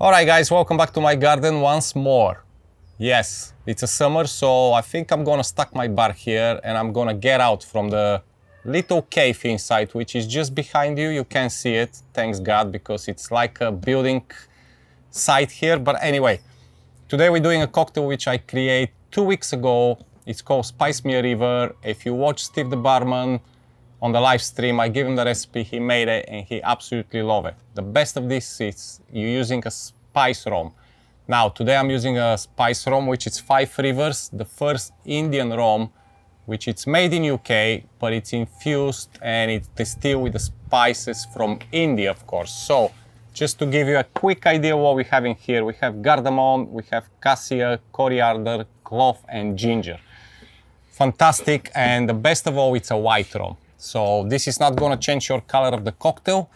Alright guys, welcome back to my garden once more. Yes, it's a summer, so I think I'm gonna stack my bar here and I'm gonna get out from the little cave inside, which is just behind you. You can see it, thanks God, because it's like a building site here. But anyway, today we're doing a cocktail which I created 2 weeks ago. It's called Spiced River. If you watch Steve the Barman on the live stream, I gave him the recipe, he made it, and he absolutely loved it. The best of this is you're using a spice rum. Now, today I'm using a spice rum, which is Five Rivers, the first Indian rum, which it's made in UK, but it's infused and it's distilled with the spices from India, of course. So, just to give you a quick idea what we have in here, we have cardamom, we have cassia, coriander, clove, and ginger. Fantastic, and the best of all, it's a white rum. So this is not going to change your color of the cocktail,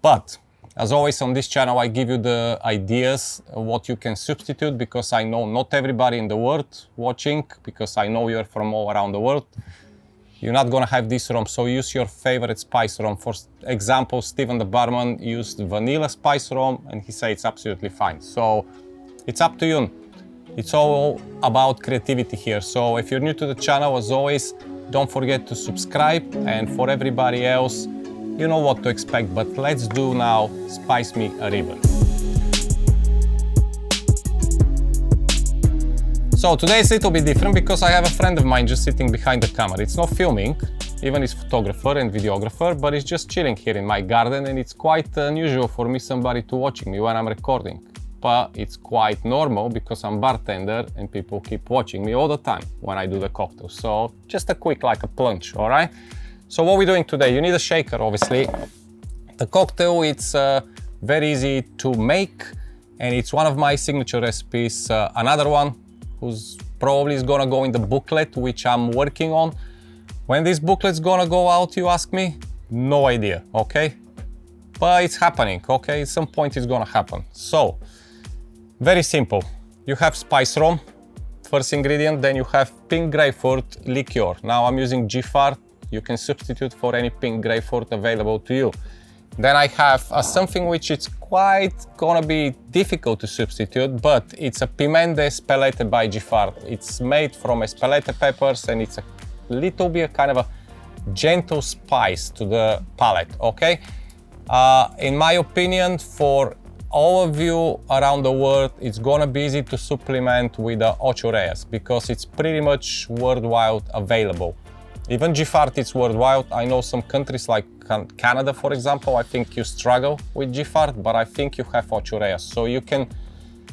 but as always on this channel I give you the ideas of what you can substitute, because I know not everybody in the world watching, because I know you're from all around the world. You're not going to have this rum, so use your favorite spice rum. For example, Stephen the Barman used vanilla spice rum and he said it's absolutely fine. So it's up to you. It's all about creativity here. So if you're new to the channel, as always, don't forget to subscribe, and for everybody else, you know what to expect. But let's do now Spice Me a River. So today is a little bit different because I have a friend of mine just sitting behind the camera. It's not filming, even he's photographer and videographer, but he's just chilling here in my garden, and it's quite unusual for me somebody to watching me when I'm recording. But it's quite normal because I'm bartender and people keep watching me all the time when I do the cocktail. So just a quick, like a plunge, all right? So what we're doing today, you need a shaker, obviously. The cocktail, it's very easy to make, and it's one of my signature recipes. Another one who's probably is gonna go in the booklet, which I'm working on. When this booklet's gonna go out, you ask me? No idea, okay? But it's happening, okay? At some point it's gonna happen. So, very simple. You have spice rum, first ingredient, then you have pink grapefruit liqueur. Now I'm using Giffard. You can substitute for any pink grapefruit available to you. Then I have something which is quite gonna be difficult to substitute, but it's a Piment de Espelette by Giffard. It's made from Espelette peppers, and it's a little bit kind of a gentle spice to the palate, okay? In my opinion, for all of you around the world, it's gonna be easy to supplement with the ocho reyes because it's pretty much worldwide available. Even Giffard is worldwide. I know some countries like Canada, for example, I think you struggle with Giffard, but I think you have ocho reyes. So you can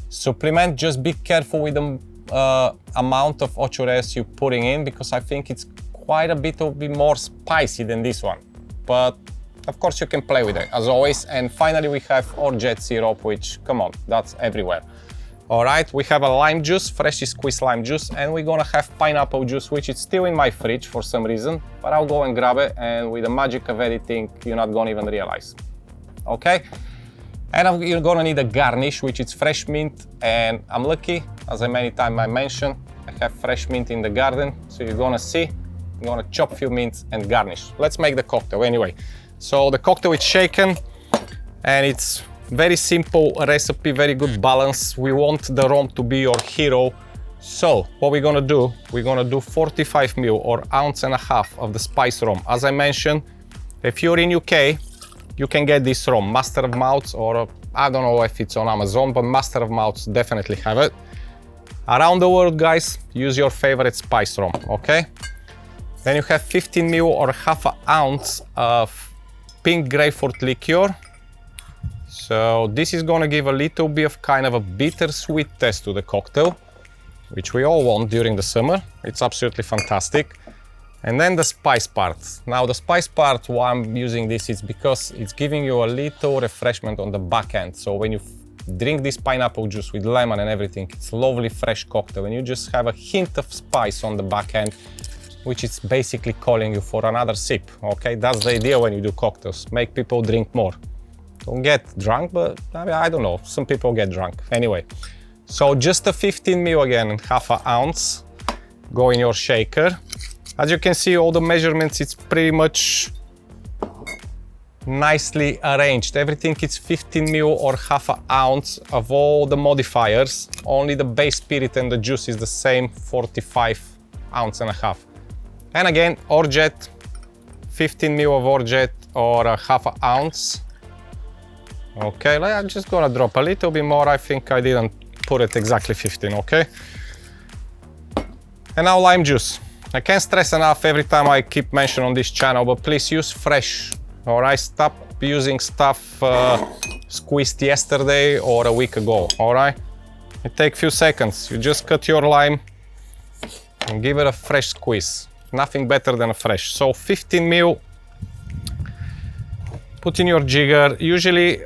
supplement, just be careful with the amount of ocho reyes you're putting in, because I think it's quite a bit more spicy than this one. But of course you can play with it, as always. And finally we have Orgeat syrup, which, come on, that's everywhere. All right, we have a lime juice, freshly squeezed lime juice, and we're gonna have pineapple juice, which is still in my fridge for some reason, but I'll go and grab it, and with the magic of editing, you're not gonna even realize. Okay? And you're gonna need a garnish, which is fresh mint, and I'm lucky, as I many times I mentioned, I have fresh mint in the garden, so you're gonna see, I'm gonna chop a few mints and garnish. Let's make the cocktail anyway. So the cocktail is shaken, and it's very simple recipe, very good balance. We want the rum to be your hero. So what we're gonna do, we're gonna do 45 ml or ounce and a half of the spice rum. As I mentioned, if you're in UK, you can get this rum, Master of Mouths, or I don't know if it's on Amazon, but Master of Mouths definitely have it. Around the world, guys, use your favorite spice rum, okay? Then you have 15 ml or half an ounce of pink grapefruit liqueur. So this is gonna give a little bit of kind of a bittersweet taste to the cocktail, which we all want during the summer. It's absolutely fantastic. And then the spice part. Now the spice part, why I'm using this is because it's giving you a little refreshment on the back end. So when you drink this pineapple juice with lemon and everything, it's lovely fresh cocktail, and you just have a hint of spice on the back end, which is basically calling you for another sip, okay? That's the idea when you do cocktails, make people drink more. Don't get drunk, but I mean, I don't know, some people get drunk. Anyway, so just a 15 ml again and half an ounce go in your shaker. As you can see, all the measurements, it's pretty much nicely arranged. Everything is 15 ml or half an ounce of all the modifiers. Only the base spirit and the juice is the same 45 ounce and a half. And again, Orgeat, 15 ml of Orgeat or a half an ounce. Okay, I'm just gonna drop a little bit more. I think I didn't put it exactly 15, okay? And now lime juice. I can't stress enough every time I keep mentioning on this channel, but please use fresh. Alright, stop using stuff squeezed yesterday or a week ago, alright? It takes a few seconds. You just cut your lime and give it a fresh squeeze. Nothing better than a fresh. So 15 ml, put in your jigger. Usually,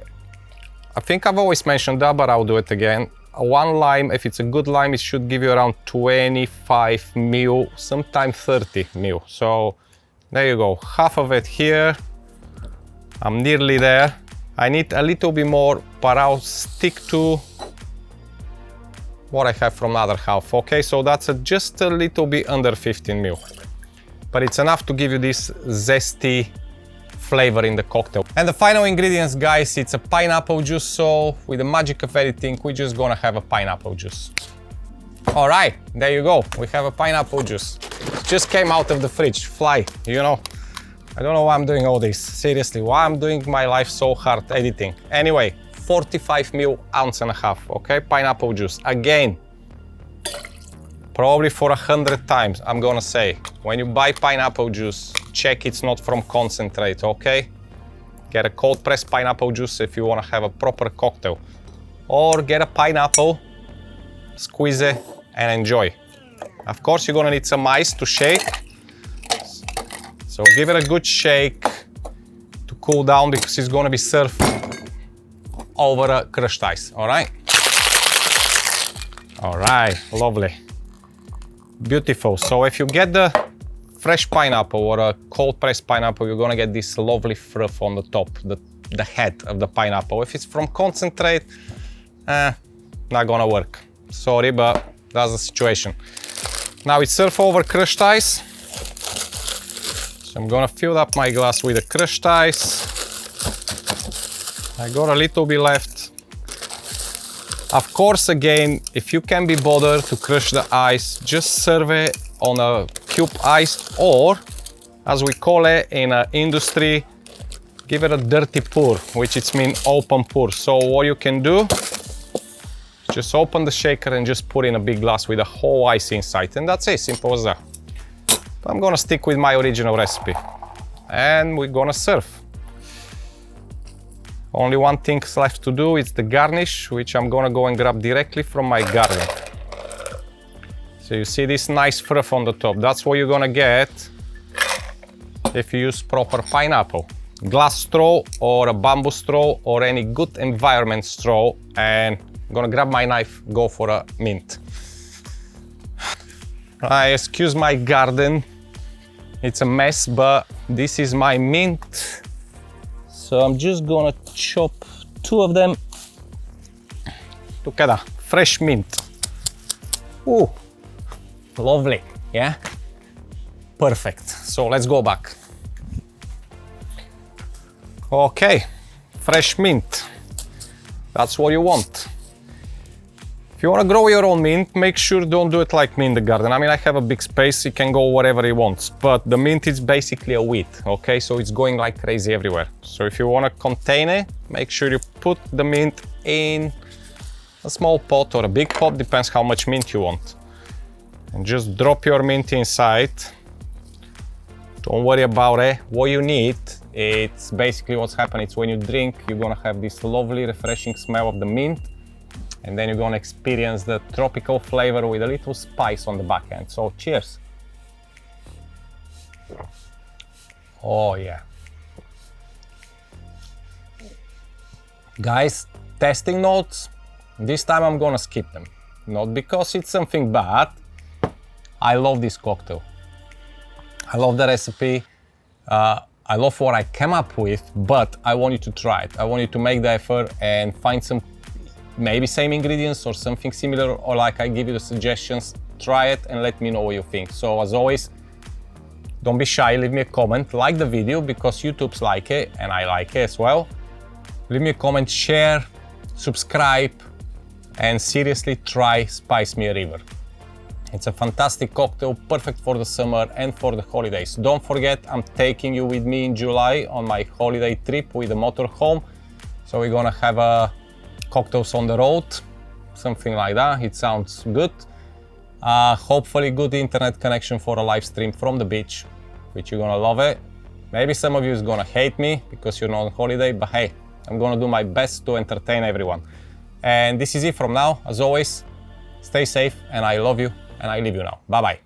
I think I've always mentioned that, but I'll do it again. One lime, if it's a good lime, it should give you around 25 ml, sometimes 30 ml. So there you go, half of it here. I'm nearly there. I need a little bit more, but I'll stick to what I have from the other half. Okay, so that's just a little bit under 15 ml. But it's enough to give you this zesty flavor in the cocktail. And the final ingredients, guys, it's a pineapple juice. So with the magic of editing, we're just gonna have a pineapple juice. All right, there you go. We have a pineapple juice. Just came out of the fridge, fly, you know. I don't know why I'm doing all this. Seriously, why I'm doing my life so hard editing. Anyway, 45 ml, ounce and a half, okay? Pineapple juice. Again, probably for 100 times, I'm gonna say, when you buy pineapple juice, check it's not from concentrate, okay? Get a cold pressed pineapple juice if you wanna have a proper cocktail. Or get a pineapple, squeeze it and enjoy. Of course, you're gonna need some ice to shake. So give it a good shake to cool down because it's gonna be served over a crushed ice, all right? All right, lovely. Beautiful. So if you get the fresh pineapple or a cold pressed pineapple, you're gonna get this lovely froth on the top, the head of the pineapple. If it's from concentrate, not gonna work. Sorry, but that's the situation. Now it's served over crushed ice. So I'm gonna fill up my glass with the crushed ice. I got a little bit left. Of course, again, if you can be bothered to crush the ice, just serve it on a cube ice, or as we call it in industry, give it a dirty pour, which it means open pour. So what you can do, just open the shaker and just put in a big glass with a whole ice inside, and that's it, simple as that. But I'm gonna stick with my original recipe, and we're gonna serve. Only one thing left to do is the garnish, which I'm gonna go and grab directly from my garden. So you see this nice froth on the top. That's what you're gonna get if you use proper pineapple. Glass straw or a bamboo straw or any good environment straw, and I'm gonna grab my knife, go for a mint. Excuse my garden. It's a mess, but this is my mint. So I'm just gonna chop 2 of them. Look at that, fresh mint. Ooh, lovely, yeah? Perfect, so let's go back. Okay, fresh mint. That's what you want. If you want to grow your own mint, make sure don't do it like me in the garden. I mean, I have a big space, it can go wherever it wants, but the mint is basically a weed, okay? So it's going like crazy everywhere. So if you want to contain it, make sure you put the mint in a small pot or a big pot, depends how much mint you want. And just drop your mint inside. Don't worry about it. What you need, it's basically what's happening. It's when you drink, you're gonna have this lovely, refreshing smell of the mint. And then you're gonna experience the tropical flavor with a little spice on the back end. So cheers. Oh yeah. Guys, tasting notes, this time I'm gonna skip them. Not because it's something bad. I love this cocktail. I love the recipe. I love what I came up with, but I want you to try it. I want you to make the effort and find some maybe same ingredients or something similar, or like I give you the suggestions, try it and let me know what you think. So as always, Don't be shy, leave me a comment, like the video because YouTube's like it and I like it as well. Leave me a comment, share, subscribe, and seriously try Spiced River. It's a fantastic cocktail, perfect for the summer and for the holidays. Don't forget, I'm taking you with me in July on my holiday trip with the motorhome. So we're gonna have cocktails on the road, something like that. It sounds good. Hopefully good internet connection for a live stream from the beach, which you're gonna love it. Maybe some of you is gonna hate me because you're not on holiday, but hey, I'm gonna do my best to entertain everyone. And this is it from now. As always, stay safe and I love you and I leave you now. Bye bye.